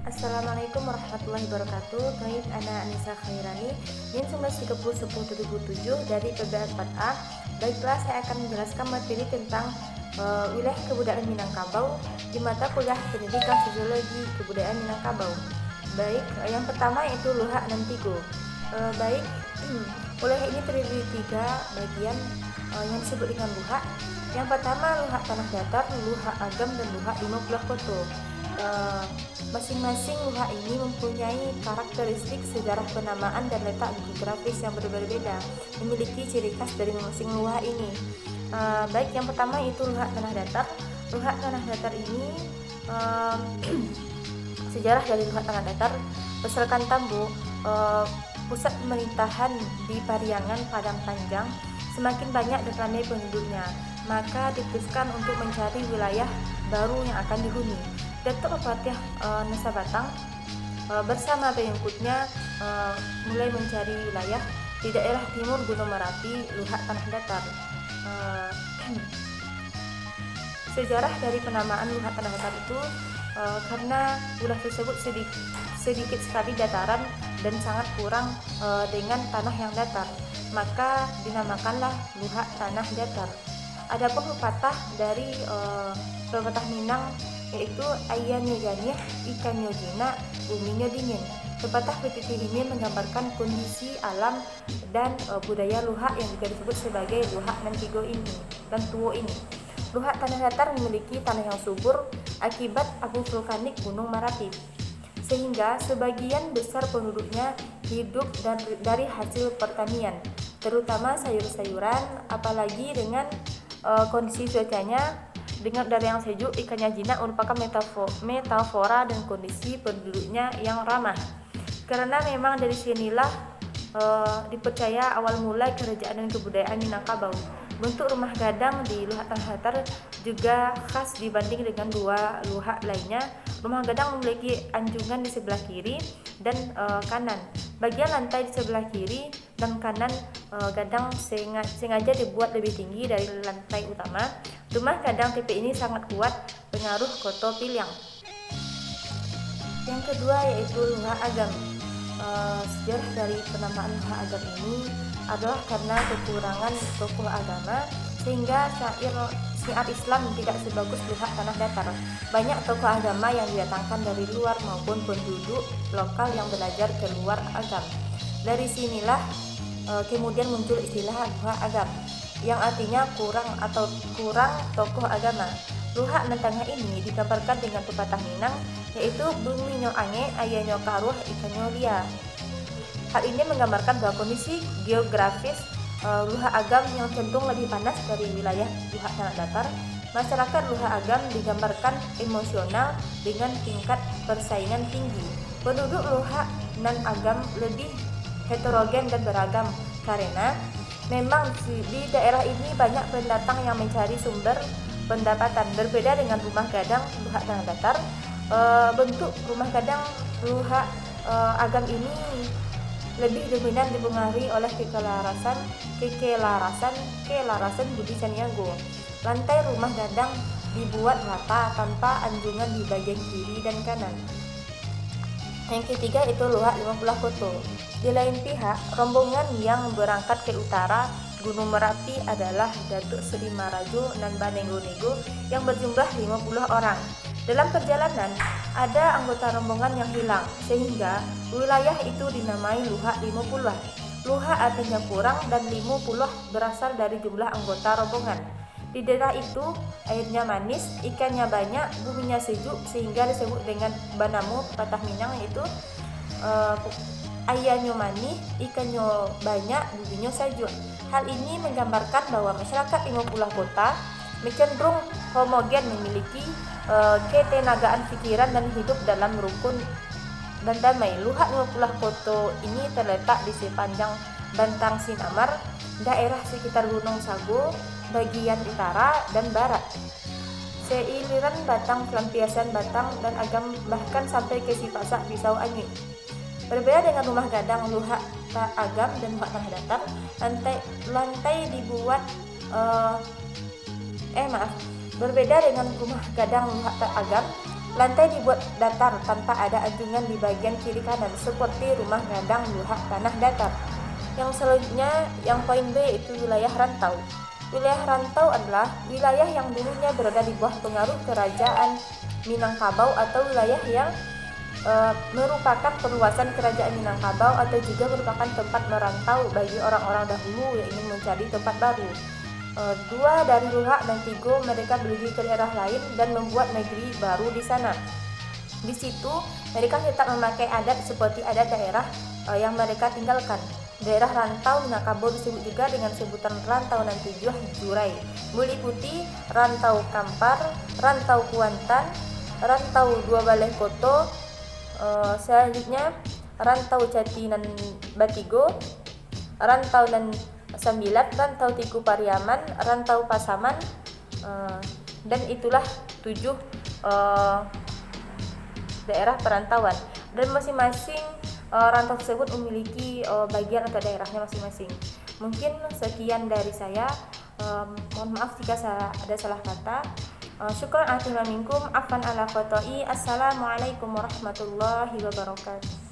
Assalamualaikum warahmatullahi wabarakatuh. Baik, Ana Anissa Khairani, NIM 19301077 dari PBA 4A. Baiklah, saya akan menjelaskan materi tentang wilayah kebudayaan Minangkabau di mata kuliah Pendidikan Sosiologi Kebudayaan Minangkabau. Baik, yang pertama yaitu Luhak dan Tigo. Baik, wilayah ini terdiri dari 3 bagian yang disebut dengan Luhak. Yang pertama Luhak Tanah Datar, Luhak Agam, dan Luhak 50 Koto. Masing-masing luhak ini mempunyai karakteristik sejarah penamaan dan letak geografis yang berbeda-beda, memiliki ciri khas dari masing luhak ini. Baik, yang pertama itu luhak tanah datar. Luhak tanah datar ini sejarah dari luhak tanah datar berdasarkan Tambo, pusat pemerintahan di Pariangan Padang Panjang. Semakin banyak dan ramai penduduknya, maka diputuskan untuk mencari wilayah baru yang akan dihuni. Datuk Bupati Nusa Batang bersama pengikutnya mulai mencari wilayah di daerah timur Gunung Merapi, Luhak Tanah Datar. Sejarah dari penamaan Luhak Tanah Datar itu karena wilayah tersebut sedikit sekali dataran dan sangat kurang dengan tanah yang datar, maka dinamakanlah Luhak Tanah Datar. Adapun pepatah dari pepatah Minang yaitu ayannya ganih, ikannya jinak, buminya dingin. Pepatah petitih ini menggambarkan kondisi alam dan budaya luhak yang juga disebut sebagai luhak nan tigo ini dan tuo ini. Luhak tanah datar memiliki tanah yang subur akibat abu vulkanik Gunung Merapi, sehingga sebagian besar penduduknya hidup dari hasil pertanian, terutama sayur-sayuran, apalagi dengan kondisi cuacanya. Dengan udara yang sejuk, ikannya jinak merupakan metafora dan kondisi penduduknya yang ramah. Karena memang dari sinilah dipercaya awal mula kerajaan dan kebudayaan Minangkabau. Bentuk rumah gadang di Luhak Tanah Datar juga khas dibanding dengan 2 luhak lainnya. Rumah gadang memiliki anjungan di sebelah kiri dan kanan. Bagian lantai di sebelah kiri dan kanan gadang sengaja dibuat lebih tinggi dari lantai utama. Rumah gadang tipe ini sangat kuat pengaruh Koto Piliang. Yang kedua yaitu Luhak Agam. Sejarah dari penamaan Luhak Agam ini adalah karena kekurangan tokoh agama, sehingga syiar Islam tidak sebagus Luhak Tanah Datar. Banyak tokoh agama yang didatangkan dari luar maupun penduduk lokal yang belajar ke luar agam. Dari sinilah kemudian muncul istilah Luhak Agam, yang artinya kurang tokoh agama. Luhak nan tengah ini digambarkan dengan pepatah Minang, yaitu bumi nyo ange, ayah nyo karuh, ikan nyo lia. Hal ini menggambarkan bahwa kondisi geografis Luhak Agam yang cenderung lebih panas dari wilayah Luhak Tanah Datar. Masyarakat Luhak Agam digambarkan emosional dengan tingkat persaingan tinggi. Penduduk Luhak nan Agam lebih heterogen dan beragam karena memang di daerah ini banyak pendatang yang mencari sumber pendapatan. Berbeda dengan rumah gadang Luhak Tanah Datar, bentuk rumah gadang Luhak Agam ini lebih dominan dipengaruhi oleh kekelarasan budi caniago. Lantai rumah gadang dibuat rata tanpa anjungan di bagian kiri dan kanan. Yang ketiga itu Luhak 50 Koto. Di lain pihak, rombongan yang berangkat ke utara Gunung Merapi adalah Datuk Seri Marajo dan Banenggo-Nego yang berjumlah 50 orang. Dalam perjalanan, ada anggota rombongan yang hilang, sehingga wilayah itu dinamai Luhak 50. Luhak artinya kurang dan 50 berasal dari jumlah anggota rombongan. Di daerah itu, airnya manis, ikannya banyak, buminya sejuk, sehingga disebut dengan Banamo, pepatah Minang, yaitu ayahnya manis, ikannya banyak, buminya sejuk. Hal ini menggambarkan bahwa masyarakat 50 kota cenderung homogen, memiliki ketenagaan pikiran dan hidup dalam rukun dan damai. Luhak 50 Koto ini terletak di sepanjang Bantang Sinamar, daerah sekitar Gunung Sago, bagian utara dan barat. Seiliran Batang, pelampiasan Batang dan Agam, bahkan sampai ke Sipasak Pisau Anyut. Berbeda dengan rumah gadang Luhak Agam dan Luhak Tanah Datar, lantai dibuat Berbeda dengan rumah gadang Luhak Agam, Lantai dibuat datar tanpa ada anjungan di bagian kiri kanan seperti rumah gadang luhak tanah datar. Yang selanjutnya, yang poin B itu wilayah rantau. Wilayah rantau adalah wilayah yang dulunya berada di bawah pengaruh kerajaan Minangkabau atau wilayah yang merupakan perluasan kerajaan Minangkabau atau juga merupakan tempat merantau bagi orang-orang dahulu yang ingin mencari tempat baru. Dua dari Luhak dan Tigo mereka pergi ke daerah lain dan membuat negeri baru di sana. Di situ mereka tetap memakai adat seperti adat daerah yang mereka tinggalkan. Daerah rantau Minangkabau disebut juga dengan sebutan rantau nan tujuh jurai, meliputi rantau Kampar, rantau Kuantan, rantau Dua Baleh Koto, selanjutnya rantau Jati nan Batigo, rantau nan Sambilat, rantau Tiku Pariaman, rantau Pasaman, dan itulah 7 daerah perantauan, dan masing-masing rantau tersebut memiliki bagian atau daerahnya masing-masing. Mungkin sekian dari saya, mohon maaf jika ada salah kata. Syukran atina minkum, afan ala khoto'i. Assalamualaikum warahmatullahi wabarakatuh.